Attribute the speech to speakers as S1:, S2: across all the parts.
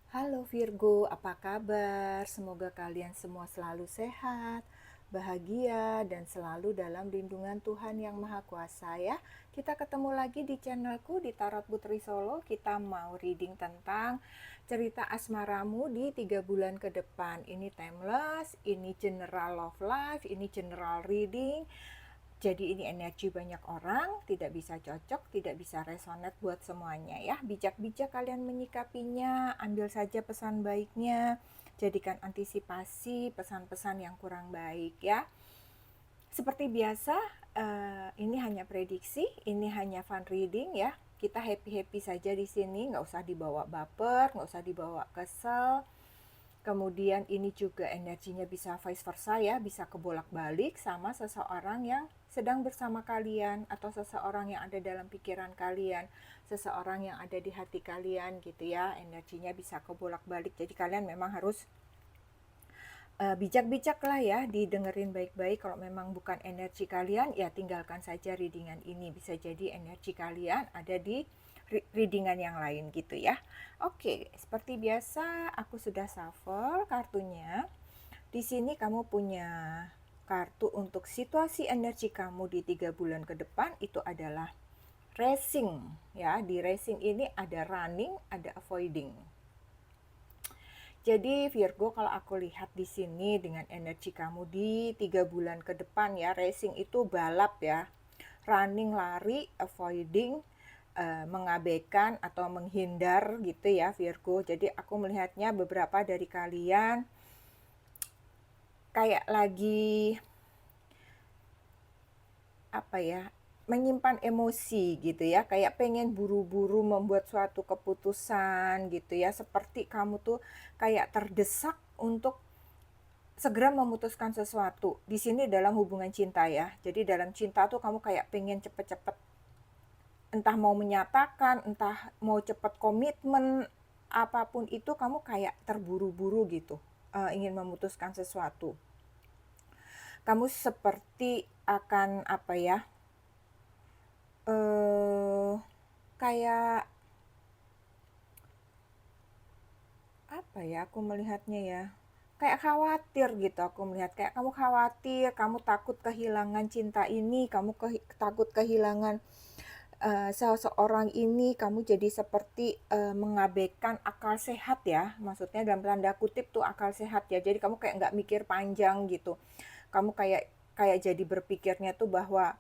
S1: Halo Virgo, apa kabar? Semoga kalian semua selalu sehat, bahagia, dan selalu dalam lindungan Tuhan Yang Maha Kuasa ya. Kita ketemu lagi di channelku di Tarot Putri Solo. Kita mau reading tentang cerita asmaramu di 3 bulan ke depan. Ini timeless, ini general love life, ini general reading. Jadi ini energi banyak orang, tidak bisa cocok, tidak bisa resonate buat semuanya ya. Bijak-bijak kalian menyikapinya, ambil saja pesan baiknya, jadikan antisipasi pesan-pesan yang kurang baik ya. Seperti biasa, ini hanya prediksi, ini hanya fun reading ya. Kita happy-happy saja di sini, nggak usah dibawa baper, nggak usah dibawa kesel. Kemudian ini juga energinya bisa vice versa ya, bisa kebolak-balik sama seseorang yang sedang bersama kalian atau seseorang yang ada dalam pikiran kalian, seseorang yang ada di hati kalian gitu ya. Energinya bisa kebolak-balik. Jadi kalian memang harus bijak-bijak lah ya, didengerin baik-baik. Kalau memang bukan energi kalian, ya tinggalkan saja readingan ini. Bisa jadi energi kalian ada di readingan yang lain gitu ya. Oke, seperti biasa aku sudah shuffle kartunya. Di sini kamu punya kartu untuk situasi energi kamu di 3 bulan ke depan itu adalah racing ya. Di racing ini ada running, ada avoiding. Jadi Virgo, kalau aku lihat di sini dengan energi kamu di 3 bulan ke depan ya, racing itu balap ya. Running lari, avoiding mengabaikan atau menghindar gitu ya Virgo. Jadi aku melihatnya beberapa dari kalian kayak lagi apa ya, menyimpan emosi gitu ya, kayak pengen buru-buru membuat suatu keputusan gitu ya, seperti kamu tuh kayak terdesak untuk segera memutuskan sesuatu. Di sini dalam hubungan cinta ya. Jadi dalam cinta tuh kamu kayak pengen cepet-cepet, entah mau menyatakan, entah mau cepet komitmen, apapun itu kamu kayak terburu-buru gitu, ingin memutuskan sesuatu. Kamu seperti akan apa ya, kayak apa ya, aku melihatnya ya, kayak khawatir gitu. Aku melihat kayak kamu khawatir, kamu takut kehilangan cinta ini, kamu takut kehilangan seseorang ini, kamu jadi seperti mengabaikan akal sehat ya, maksudnya dalam tanda kutip tuh akal sehat ya. Jadi kamu kayak nggak mikir panjang gitu, kamu kayak kayak jadi berpikirnya tuh bahwa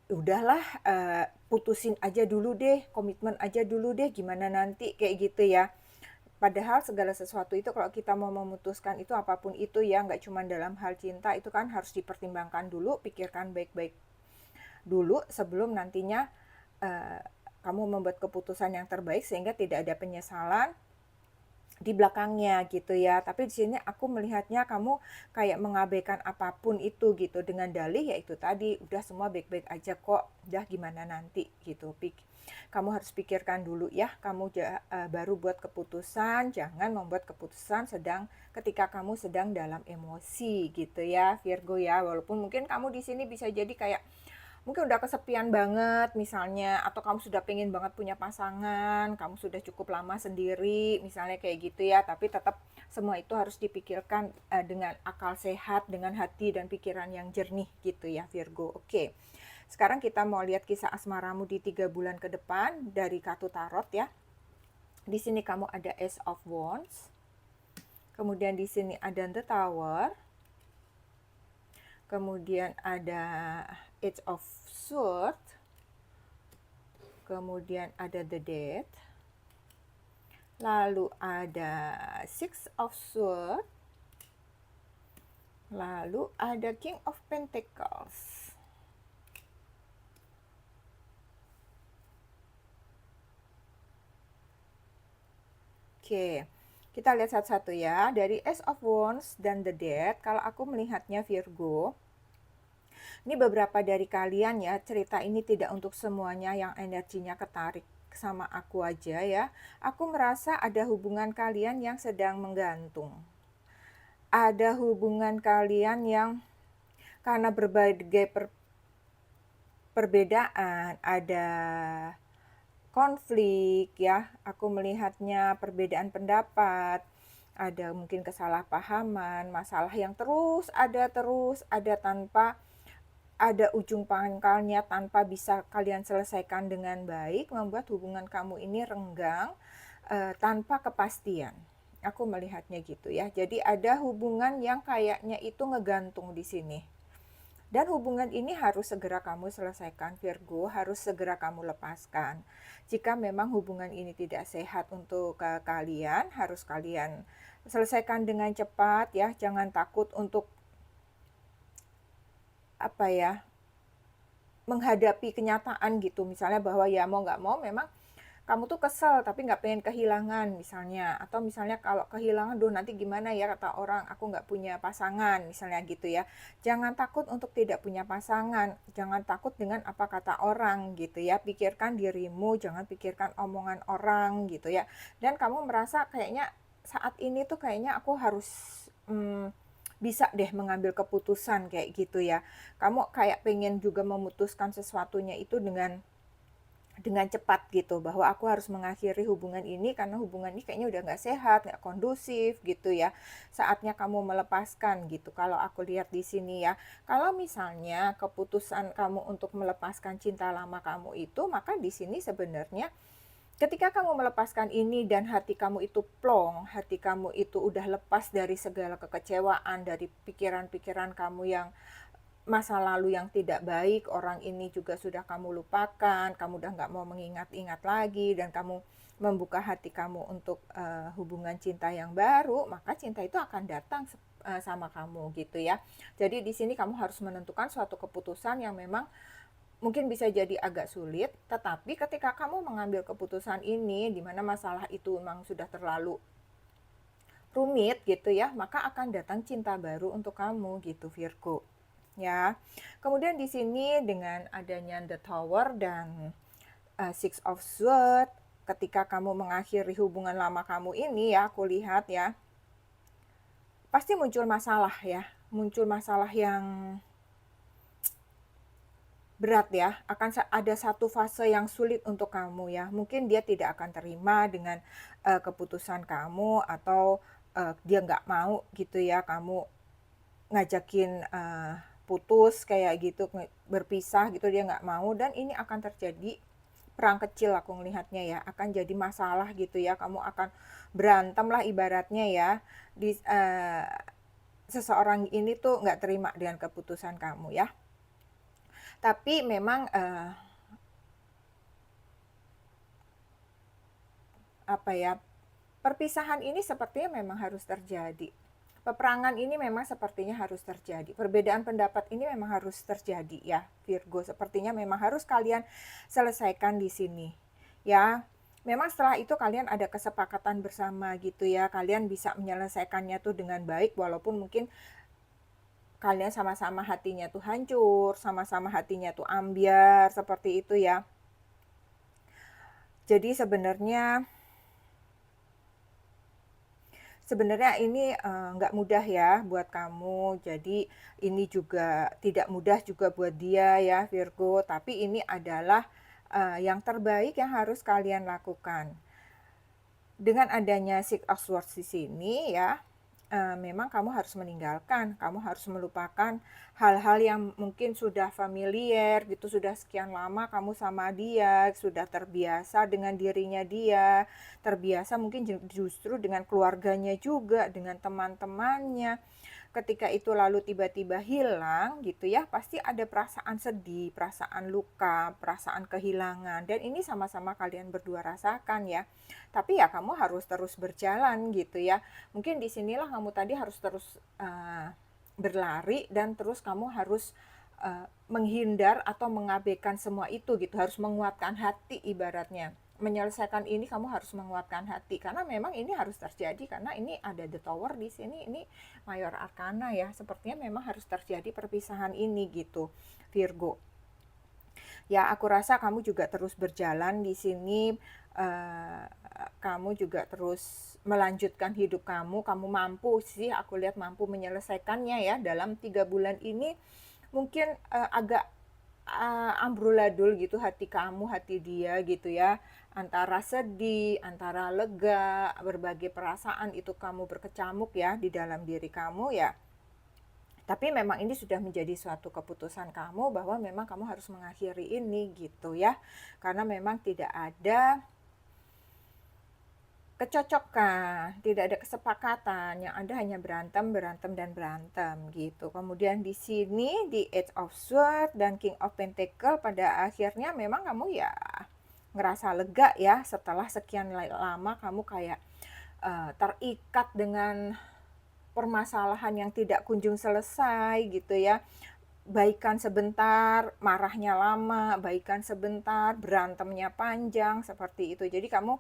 S1: udahlah, putusin aja dulu deh, komitmen aja dulu deh, gimana nanti, kayak gitu ya. Padahal segala sesuatu itu kalau kita mau memutuskan itu apapun itu ya, nggak cuma dalam hal cinta, itu kan harus dipertimbangkan dulu, pikirkan baik-baik dulu sebelum nantinya kamu membuat keputusan yang terbaik sehingga tidak ada penyesalan di belakangnya gitu ya. Tapi di sini aku melihatnya kamu kayak mengabaikan apapun itu gitu dengan dalih yaitu tadi udah semua baik-baik aja kok, udah gimana nanti gitu. Kamu harus pikirkan dulu ya, kamu baru buat keputusan, jangan membuat keputusan ketika kamu sedang dalam emosi gitu ya Virgo ya. Walaupun mungkin kamu di sini bisa jadi kayak mungkin udah kesepian banget misalnya, atau kamu sudah pengen banget punya pasangan, kamu sudah cukup lama sendiri misalnya kayak gitu ya, tapi tetap semua itu harus dipikirkan dengan akal sehat, dengan hati dan pikiran yang jernih gitu ya Virgo. Oke, sekarang kita mau lihat kisah asmaramu di 3 bulan ke depan dari kartu tarot ya. Di sini kamu ada Ace of Wands, kemudian di sini ada The Tower, kemudian ada Eight of Swords, kemudian ada The Death, lalu ada Six of Swords, lalu ada King of Pentacles. Oke, kita lihat satu-satu ya. Dari Ace of Wands dan The Death, kalau aku melihatnya Virgo, ini beberapa dari kalian ya, cerita ini tidak untuk semuanya yang energinya ketarik sama aku aja ya. Aku merasa ada hubungan kalian yang sedang menggantung. Ada hubungan kalian yang karena berbagai perbedaan, ada konflik ya, aku melihatnya perbedaan pendapat, ada mungkin kesalahpahaman, masalah yang terus ada tanpa ada ujung pangkalnya, tanpa bisa kalian selesaikan dengan baik, membuat hubungan kamu ini renggang, tanpa kepastian. Aku melihatnya gitu ya. Jadi ada hubungan yang kayaknya itu ngegantung di sini. Dan hubungan ini harus segera kamu selesaikan, Virgo, harus segera kamu lepaskan. Jika memang hubungan ini tidak sehat untuk kalian, harus kalian selesaikan dengan cepat ya. Jangan takut untuk apa ya, menghadapi kenyataan gitu. Misalnya bahwa ya mau nggak mau memang kamu tuh kesel tapi nggak pengen kehilangan misalnya, atau misalnya kalau kehilangan duh nanti gimana ya kata orang, aku nggak punya pasangan misalnya gitu ya. Jangan takut untuk tidak punya pasangan, jangan takut dengan apa kata orang gitu ya. Pikirkan dirimu, jangan pikirkan omongan orang gitu ya. Dan kamu merasa kayaknya saat ini tuh kayaknya aku harus bisa deh mengambil keputusan kayak gitu ya. Kamu kayak pengen juga memutuskan sesuatunya itu dengan cepat gitu, bahwa aku harus mengakhiri hubungan ini karena hubungan ini kayaknya udah nggak sehat, nggak kondusif gitu ya. Saatnya kamu melepaskan gitu. Kalau aku lihat di sini ya, kalau misalnya keputusan kamu untuk melepaskan cinta lama kamu itu, maka di sini sebenarnya ketika kamu melepaskan ini dan hati kamu itu plong, hati kamu itu udah lepas dari segala kekecewaan, dari pikiran-pikiran kamu yang masa lalu yang tidak baik, orang ini juga sudah kamu lupakan, kamu udah nggak mau mengingat-ingat lagi, dan kamu membuka hati kamu untuk hubungan cinta yang baru, maka cinta itu akan datang sama kamu gitu ya. Jadi di sini kamu harus menentukan suatu keputusan yang memang mungkin bisa jadi agak sulit, tetapi ketika kamu mengambil keputusan ini, di mana masalah itu memang sudah terlalu rumit gitu ya, maka akan datang cinta baru untuk kamu gitu, Virgo. Ya. Kemudian di sini dengan adanya The Tower dan Six of Swords, ketika kamu mengakhiri hubungan lama kamu ini ya, aku lihat ya, pasti muncul masalah ya, muncul masalah yang berat ya, akan ada satu fase yang sulit untuk kamu ya. Mungkin dia tidak akan terima dengan keputusan kamu, atau dia nggak mau gitu ya, kamu ngajakin putus kayak gitu, berpisah gitu, dia nggak mau, dan ini akan terjadi perang kecil aku ngelihatnya ya, akan jadi masalah gitu ya, kamu akan berantem lah ibaratnya ya, di seseorang ini tuh nggak terima dengan keputusan kamu ya. Tapi memang apa ya, perpisahan ini sepertinya memang harus terjadi. Peperangan ini memang sepertinya harus terjadi. Perbedaan pendapat ini memang harus terjadi ya, Virgo. Sepertinya memang harus kalian selesaikan di sini. Ya, memang setelah itu kalian ada kesepakatan bersama gitu ya. Kalian bisa menyelesaikannya tuh dengan baik, walaupun mungkin kalian sama-sama hatinya tuh hancur, sama-sama hatinya tuh ambyar, seperti itu ya. Jadi sebenarnya ini nggak mudah ya buat kamu. Jadi ini juga tidak mudah juga buat dia ya, Virgo. Tapi ini adalah yang terbaik yang harus kalian lakukan. Dengan adanya Six of Swords di sini ya, memang kamu harus meninggalkan, kamu harus melupakan hal-hal yang mungkin sudah familiar gitu, sudah sekian lama kamu sama dia, sudah terbiasa dengan dirinya dia, terbiasa mungkin justru dengan keluarganya juga, dengan teman-temannya. Ketika itu lalu tiba-tiba hilang gitu ya, pasti ada perasaan sedih, perasaan luka, perasaan kehilangan, dan ini sama-sama kalian berdua rasakan ya. Tapi ya kamu harus terus berjalan gitu ya. Mungkin disinilah kamu tadi harus terus berlari, dan terus kamu harus menghindar atau mengabaikan semua itu gitu, harus menguatkan hati ibaratnya. Menyelesaikan ini kamu harus menguatkan hati, karena memang ini harus terjadi, karena ini ada The Tower di sini, ini Mayor Arcana ya, sepertinya memang harus terjadi perpisahan ini gitu, Virgo. Ya, aku rasa kamu juga terus berjalan di sini, kamu juga terus melanjutkan hidup kamu mampu sih, aku lihat mampu menyelesaikannya ya dalam 3 bulan ini. Mungkin agak amburadul gitu hati kamu, hati dia gitu ya. Antara sedih, antara lega, berbagai perasaan itu kamu berkecamuk ya di dalam diri kamu ya. Tapi memang ini sudah menjadi suatu keputusan kamu bahwa memang kamu harus mengakhiri ini gitu ya. Karena memang tidak ada kecocokan, tidak ada kesepakatan, yang ada hanya berantem, berantem, dan berantem gitu. Kemudian di sini di Eight of Swords dan King of Pentacle pada akhirnya memang kamu ya ngerasa lega ya setelah sekian lama kamu kayak terikat dengan permasalahan yang tidak kunjung selesai gitu ya. Baikan sebentar, marahnya lama, baikan sebentar, berantemnya panjang, seperti itu. Jadi kamu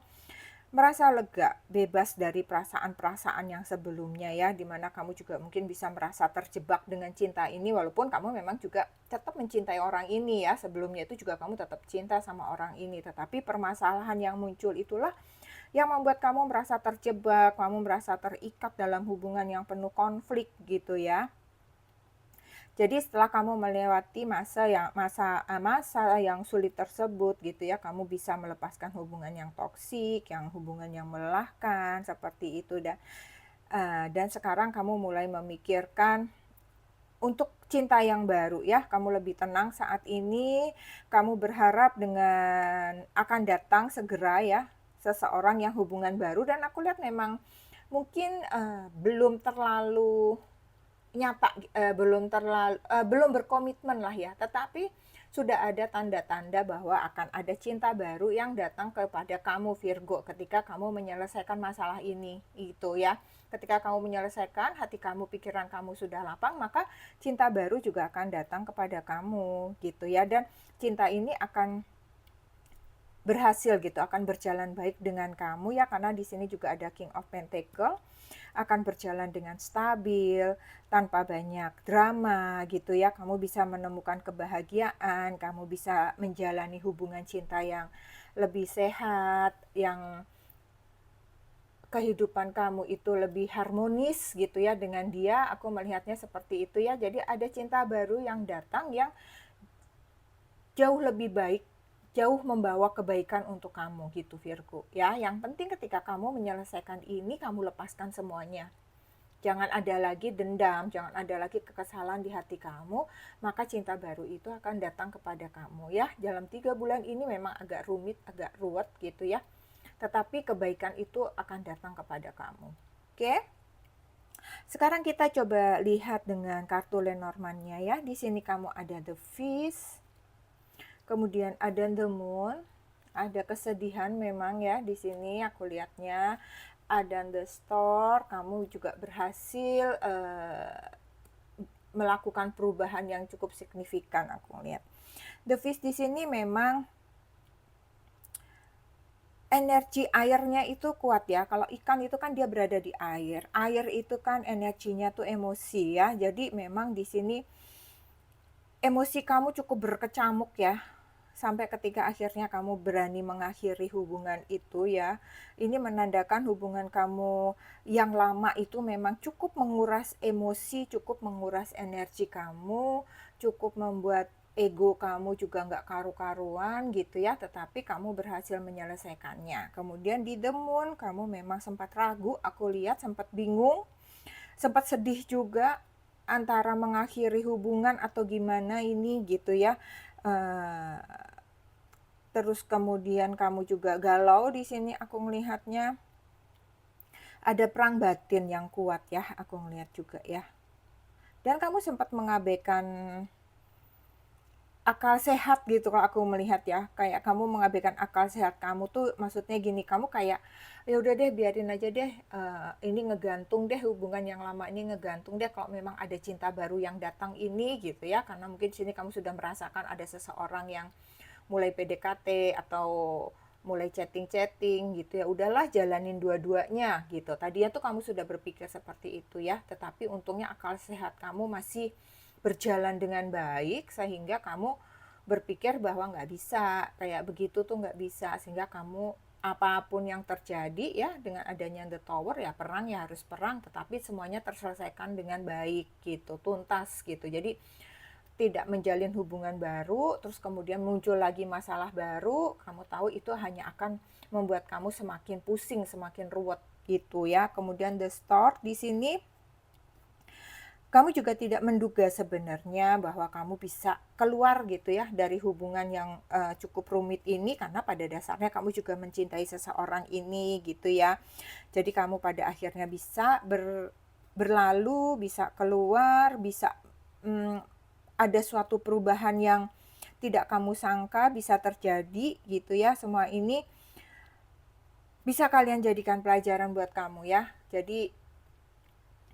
S1: merasa lega, bebas dari perasaan-perasaan yang sebelumnya ya, dimana kamu juga mungkin bisa merasa terjebak dengan cinta ini, walaupun kamu memang juga tetap mencintai orang ini ya, sebelumnya itu juga kamu tetap cinta sama orang ini, tetapi permasalahan yang muncul itulah yang membuat kamu merasa terjebak, kamu merasa terikat dalam hubungan yang penuh konflik gitu ya. Jadi setelah kamu melewati masa yang sulit tersebut gitu ya, kamu bisa melepaskan hubungan yang toksik, yang hubungan yang melelahkan seperti itu dan sekarang kamu mulai memikirkan untuk cinta yang baru ya. Kamu lebih tenang saat ini, kamu berharap dengan akan datang segera ya seseorang yang hubungan baru, dan aku lihat memang mungkin belum terlalu nyata, belum berkomitmen lah ya, tetapi sudah ada tanda-tanda bahwa akan ada cinta baru yang datang kepada kamu Virgo ketika kamu menyelesaikan masalah ini itu ya. Ketika kamu menyelesaikan, hati kamu, pikiran kamu sudah lapang, maka cinta baru juga akan datang kepada kamu gitu ya, dan cinta ini akan berhasil gitu, akan berjalan baik dengan kamu ya, karena di sini juga ada King of Pentacle, akan berjalan dengan stabil, tanpa banyak drama gitu ya. Kamu bisa menemukan kebahagiaan, kamu bisa menjalani hubungan cinta yang lebih sehat, yang kehidupan kamu itu lebih harmonis gitu ya dengan dia. Aku melihatnya seperti itu ya. Jadi ada cinta baru yang datang yang jauh lebih baik, jauh membawa kebaikan untuk kamu gitu Virgo ya. Yang penting ketika kamu menyelesaikan ini, kamu lepaskan semuanya. Jangan ada lagi dendam, jangan ada lagi kekesalan di hati kamu, maka cinta baru itu akan datang kepada kamu ya. Dalam 3 bulan ini memang agak rumit, agak ruwet gitu ya, tetapi kebaikan itu akan datang kepada kamu. Oke? Sekarang kita coba lihat dengan kartu Lenormand-nya ya. Di sini kamu ada the Fish, kemudian ada the Moon, ada kesedihan memang ya di sini aku lihatnya. Ada the Store, kamu juga berhasil melakukan perubahan yang cukup signifikan aku lihat. The Fish di sini memang energi airnya itu kuat ya. Kalau ikan itu kan dia berada di air. Air itu kan energinya tuh emosi ya. Jadi memang di sini emosi kamu cukup berkecamuk ya. Sampai ketika akhirnya kamu berani mengakhiri hubungan itu ya. Ini menandakan hubungan kamu yang lama itu memang cukup menguras emosi, cukup menguras energi kamu, cukup membuat ego kamu juga nggak karu-karuan gitu ya, tetapi kamu berhasil menyelesaikannya. Kemudian di The Moon, kamu memang sempat ragu, aku lihat sempat bingung, sempat sedih juga, antara mengakhiri hubungan atau gimana ini gitu ya. Terus kemudian kamu juga galau di sini aku melihatnya. Ada perang batin yang kuat ya, aku melihat juga ya. Dan kamu sempat mengabaikan akal sehat gitu kalau aku melihat ya. Kayak kamu mengabaikan akal sehat kamu tuh maksudnya gini, kamu kayak ya udah deh biarin aja deh, ini ngegantung deh, hubungan yang lama ini ngegantung deh kalau memang ada cinta baru yang datang ini gitu ya. Karena mungkin di sini kamu sudah merasakan ada seseorang yang mulai PDKT atau mulai chatting-chatting gitu ya, udahlah jalanin dua-duanya gitu. Tadinya tuh kamu sudah berpikir seperti itu ya, tetapi untungnya akal sehat kamu masih berjalan dengan baik sehingga kamu berpikir bahwa nggak bisa kayak begitu tuh, nggak bisa, sehingga kamu apapun yang terjadi ya dengan adanya The Tower ya, perang ya harus perang, tetapi semuanya terselesaikan dengan baik gitu, tuntas gitu. Jadi tidak menjalin hubungan baru, terus kemudian muncul lagi masalah baru, kamu tahu itu hanya akan membuat kamu semakin pusing, semakin ruwet gitu ya. Kemudian the start di sini kamu juga tidak menduga sebenarnya bahwa kamu bisa keluar gitu ya dari hubungan yang cukup rumit ini, karena pada dasarnya kamu juga mencintai seseorang ini gitu ya. Jadi kamu pada akhirnya bisa berlalu, bisa keluar, bisa ada suatu perubahan yang tidak kamu sangka bisa terjadi gitu ya. Semua ini bisa kalian jadikan pelajaran buat kamu ya. Jadi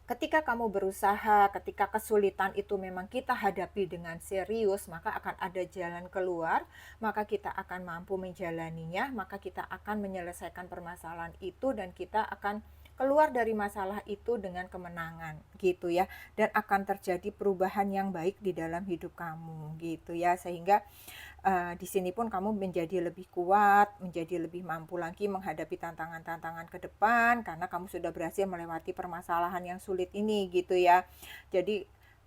S1: ketika kamu berusaha, ketika kesulitan itu memang kita hadapi dengan serius, maka akan ada jalan keluar, maka kita akan mampu menjalaninya, maka kita akan menyelesaikan permasalahan itu, dan kita akan keluar dari masalah itu dengan kemenangan gitu ya, dan akan terjadi perubahan yang baik di dalam hidup kamu gitu ya, sehingga di sini pun kamu menjadi lebih kuat, menjadi lebih mampu lagi menghadapi tantangan-tantangan ke depan, karena kamu sudah berhasil melewati permasalahan yang sulit ini gitu ya. Jadi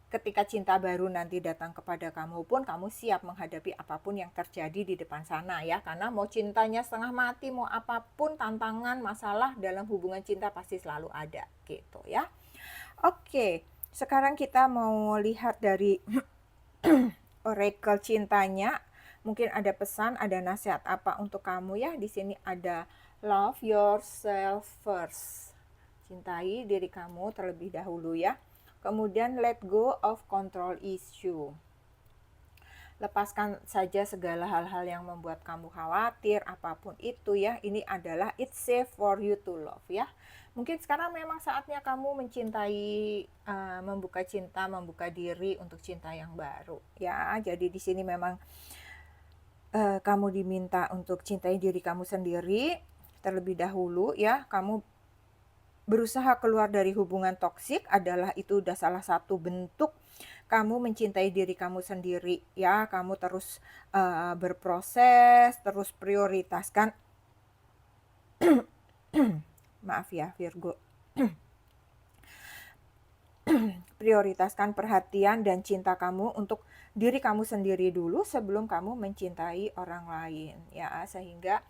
S1: ketika cinta baru nanti datang kepada kamu pun, kamu siap menghadapi apapun yang terjadi di depan sana ya. Karena mau cintanya setengah mati, mau apapun tantangan, masalah dalam hubungan cinta pasti selalu ada gitu ya. Oke, sekarang kita mau lihat dari oracle cintanya. Mungkin ada pesan, ada nasihat apa untuk kamu ya. Di sini ada love yourself first. Cintai diri kamu terlebih dahulu ya. Kemudian let go of control issue. Lepaskan saja segala hal-hal yang membuat kamu khawatir, apapun itu ya. Ini adalah it's safe for you to love ya. Mungkin sekarang memang saatnya kamu mencintai, membuka cinta, membuka diri untuk cinta yang baru ya. Jadi di sini memang kamu diminta untuk cintai diri kamu sendiri terlebih dahulu ya. Kamu berusaha keluar dari hubungan toksik adalah itu udah salah satu bentuk kamu mencintai diri kamu sendiri ya. Kamu terus berproses, terus prioritaskan maaf ya Virgo. Prioritaskan perhatian dan cinta kamu untuk diri kamu sendiri dulu sebelum kamu mencintai orang lain ya, sehingga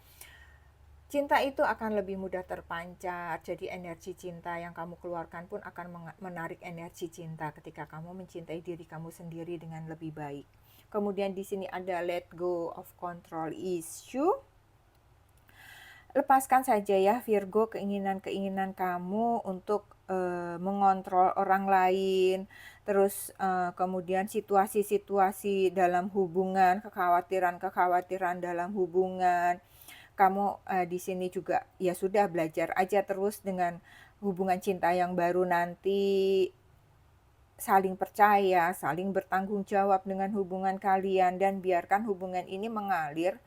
S1: cinta itu akan lebih mudah terpancar. Jadi energi cinta yang kamu keluarkan pun akan menarik energi cinta ketika kamu mencintai diri kamu sendiri dengan lebih baik. Kemudian di sini ada let go of control issue. Lepaskan saja ya Virgo keinginan-keinginan kamu untuk mengontrol orang lain, terus kemudian situasi-situasi dalam hubungan, kekhawatiran-kekhawatiran dalam hubungan. Kamu di sini juga ya sudah belajar aja terus dengan hubungan cinta yang baru nanti, saling percaya, saling bertanggung jawab dengan hubungan kalian, dan biarkan hubungan ini mengalir,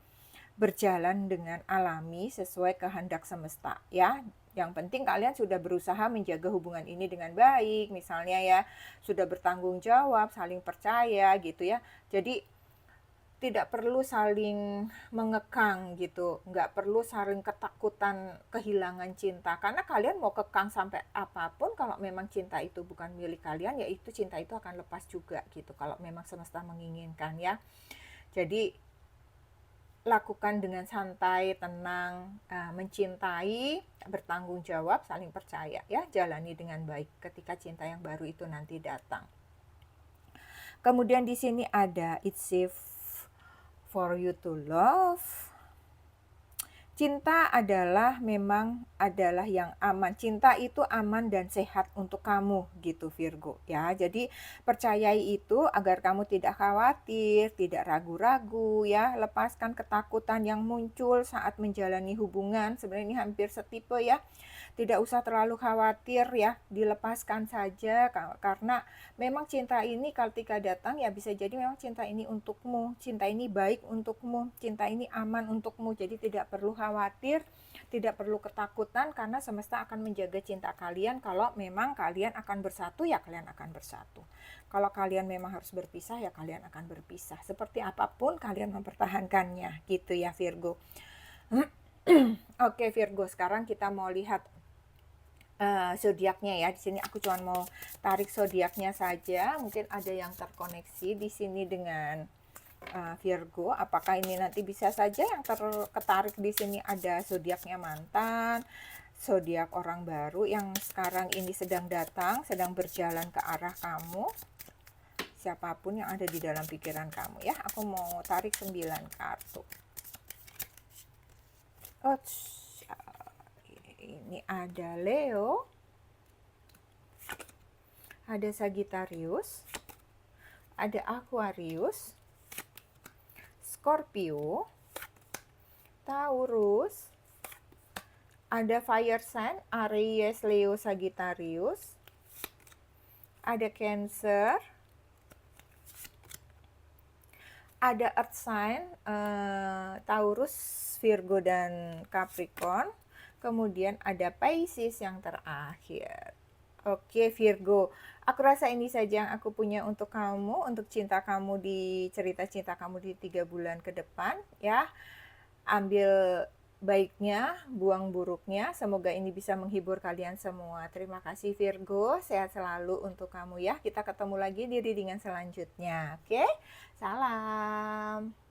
S1: berjalan dengan alami sesuai kehendak semesta ya. Yang penting kalian sudah berusaha menjaga hubungan ini dengan baik, misalnya ya, sudah bertanggung jawab, saling percaya gitu ya. Jadi tidak perlu saling mengekang gitu, nggak perlu saling ketakutan kehilangan cinta, karena kalian mau kekang sampai apapun, kalau memang cinta itu bukan milik kalian, ya itu cinta itu akan lepas juga gitu, kalau memang semesta menginginkan ya. Jadi lakukan dengan santai, tenang, mencintai, bertanggung jawab, saling percaya ya, jalani dengan baik ketika cinta yang baru itu nanti datang. Kemudian di sini ada it's safe for you to love. Cinta memang adalah yang aman. Cinta itu aman dan sehat untuk kamu gitu Virgo ya. Jadi percayai itu agar kamu tidak khawatir, tidak ragu-ragu ya. Lepaskan ketakutan yang muncul saat menjalani hubungan. Sebenarnya ini hampir setipe ya. Tidak usah terlalu khawatir ya, dilepaskan saja, karena memang cinta ini ketika datang ya bisa jadi memang cinta ini untukmu, cinta ini baik untukmu, cinta ini aman untukmu. Jadi tidak perlu khawatir, tidak perlu ketakutan, karena semesta akan menjaga cinta kalian. Kalau memang kalian akan bersatu ya kalian akan bersatu. Kalau kalian memang harus berpisah ya kalian akan berpisah. Seperti apapun kalian mempertahankannya gitu ya Virgo. Oke Virgo, sekarang kita mau lihat zodiaknya ya. Di sini aku cuma mau tarik zodiaknya saja. Mungkin ada yang terkoneksi di sini dengan Virgo. Apakah ini nanti bisa saja yang terketarik di sini ada zodiaknya mantan, zodiak orang baru yang sekarang ini sedang datang, sedang berjalan ke arah kamu. Siapapun yang ada di dalam pikiran kamu ya. Aku mau tarik 9 kartu. Oh, ini ada Leo, ada Sagittarius, ada Aquarius, Scorpio, Taurus, ada fire sign Aries, Leo, Sagittarius, ada Cancer, ada earth sign Taurus, Virgo, dan Capricorn. Kemudian ada Pisces yang terakhir. Oke Virgo, aku rasa ini saja yang aku punya untuk kamu, untuk cinta kamu di cerita cinta kamu di 3 bulan ke depan ya. Ambil baiknya, buang buruknya. Semoga ini bisa menghibur kalian semua. Terima kasih Virgo, sehat selalu untuk kamu ya. Kita ketemu lagi di readingan selanjutnya. Oke, salam.